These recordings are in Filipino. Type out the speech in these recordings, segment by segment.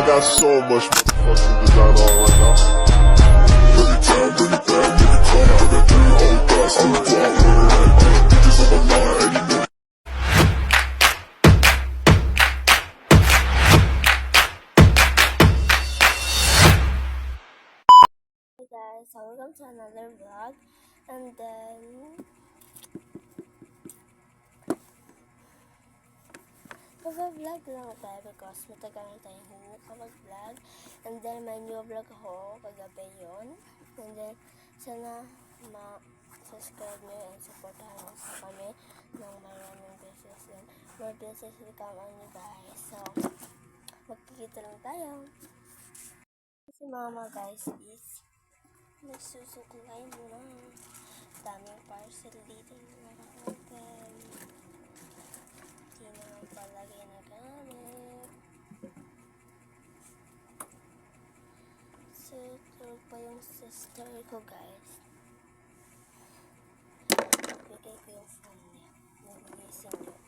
got so much fucking design on right now. Every time, every bag, every corner, I got 3 whole thoughts. I'm the guap with it like bitches on my line, and you know. Hey guys, so welcome to another vlog. And then mag-vlog lang tayo because matagal na tayo hindi nakapag-vlog. And then may new vlog ako kagabi yun. And then sana ma-subscribe nyo and supportahan nyo sa kami ng maraming beses. And more beses to come on you guys. So magkikita lang tayo. Si mama guys is nagsusuklay muna. Daming parcel dito na naka-open. Hindi naman palagay na gamit. So, tulog pa yung sister ko guys. Bigay ko yung phone niya. Nagigising niya.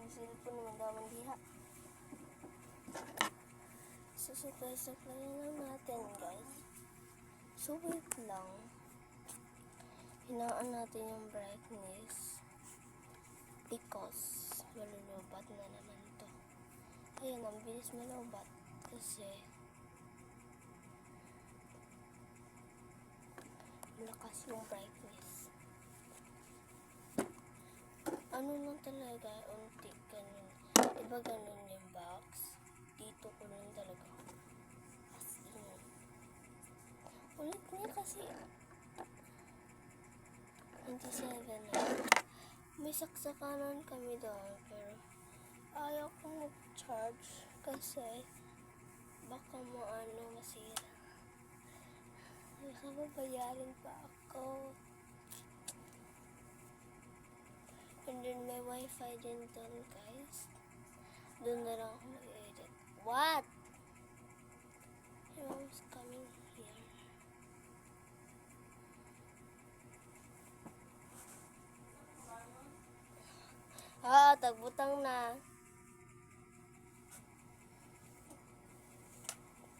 Cellphone naman daw diha. So, supply lang natin guys. So, wait lang. Hinaan natin yung brightness. Because, malulubat na naman to. Ayan, ang bilis malubat. Kasi, malakas yung brightness. Ano lang talaga, unti ganun. Diba ganun yung box? Dito ko lang talaga. As in. Ulit niya kasi. Hindi siya ganun. May saksakanan kami doon. Pero ayaw kong mag-charge. Kasi baka masira. Nakababayarin pa ako. And then may wifi din doon guys. Doon na lang ako mag-edit. What? Your mom's coming here. Tagbutang na.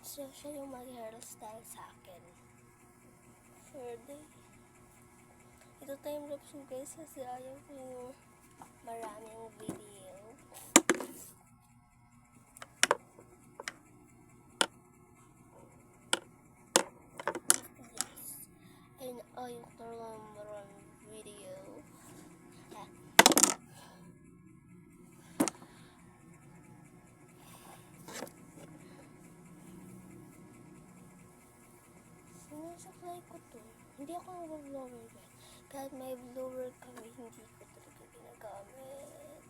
So, siya yung mag-hairstyle sa akin. For the ito time-lapse yung guys kasi ayaw ko yung maraming video. Yes. And ayaw ko lang maraming video. Yeah. Sinusupply ko to. Hindi ako nag-vlogger guys. Kahit may blower kami, hindi ko talaga ginagamit.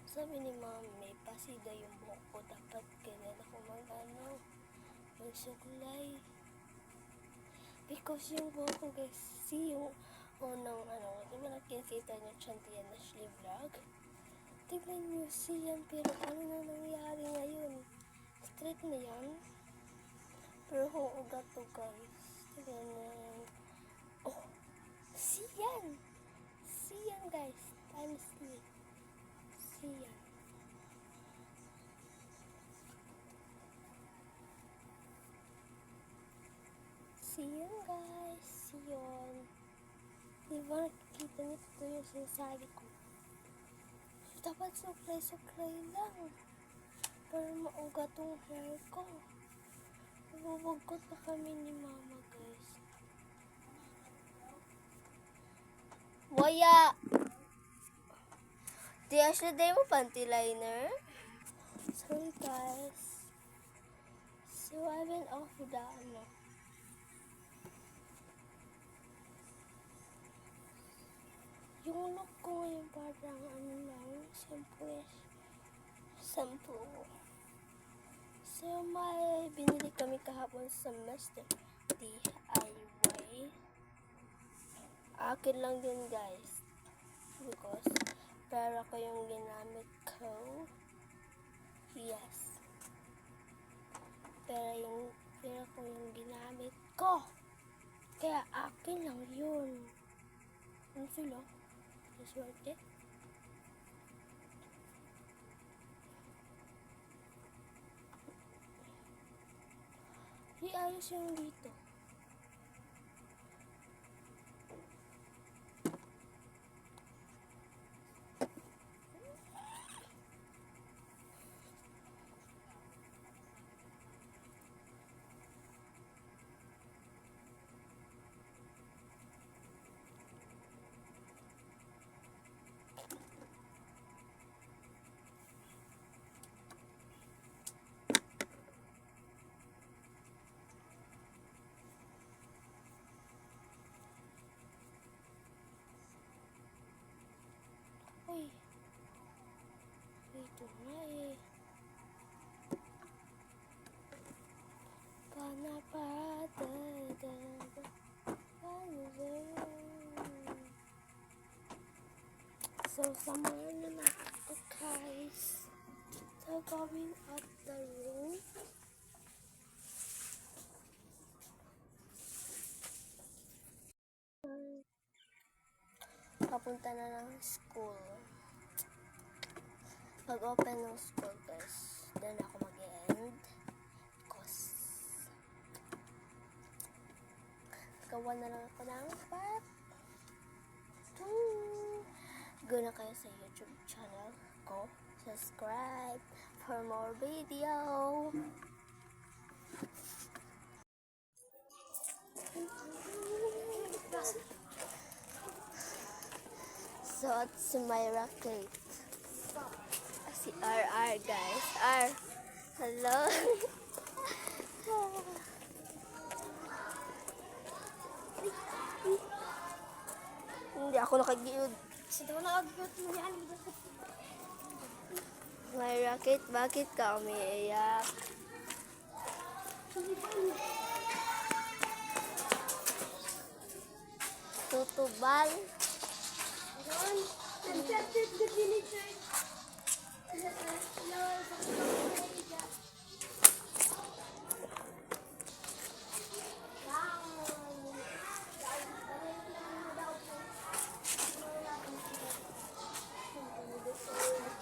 Sabi ni mama, may pasida yung buhok ko. Dapat ganyan ako magsuklay. Because yung buhok ko guys, yung unang diba nakikita nyo Chantian Ashley vlog? Tignan nyo yan, pero ano na nangyari ngayon? Straight na yan. Pero kung ugat to guys. Oh, siyan guys, times 3. Siyan guys, siyan. Diba nakikita nyo ito yung sinasabi ko? Dapat suklay lang para maugat tong hair ko. Nabubugot na kami ni mama guys. Waya! Di Ashley, day mo panty liner? Sorry guys. So I went off with the yung look ko ngayon parang lang, sample. So may binili kami kahapon sa Master DIY. Akin lang din guys. Because para ko yung ginamit ko. Yes. Pero ko yung ginamit ko. Kaya akin lang yun. Ano sila? Maswerte. Ayos yung dito. Uy. Ito nga eh. So, samahan na natin ito guys. So, going up the room. Papunta na ng school. Pag-open ng school guys, doon ako mag-end. Because, gawa na lang ako ng part 2. Go na kayo sa YouTube channel ko. Subscribe for more video. So, si Myra Kate. Si RR guys. R. Hello. Hindi ako nakag-iud. Sino nag-gut mo yan? Myra Kate, bakit ka umiiyak? Tutubal.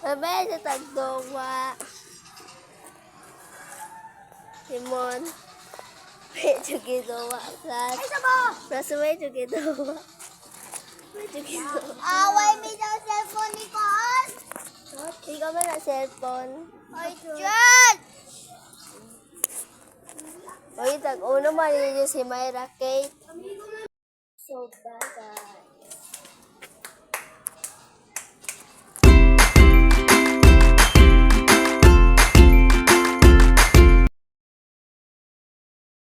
Sabi sa tagdoma. Simon. Medyo ginawa. Plus medyo ginawa. Medyo ginawa. Away mi daw cellphone ni Kon. Ikaw man na cellphone. Ay, George! Uy, tag-uno man ninyo si Myra Kate. So bad guys.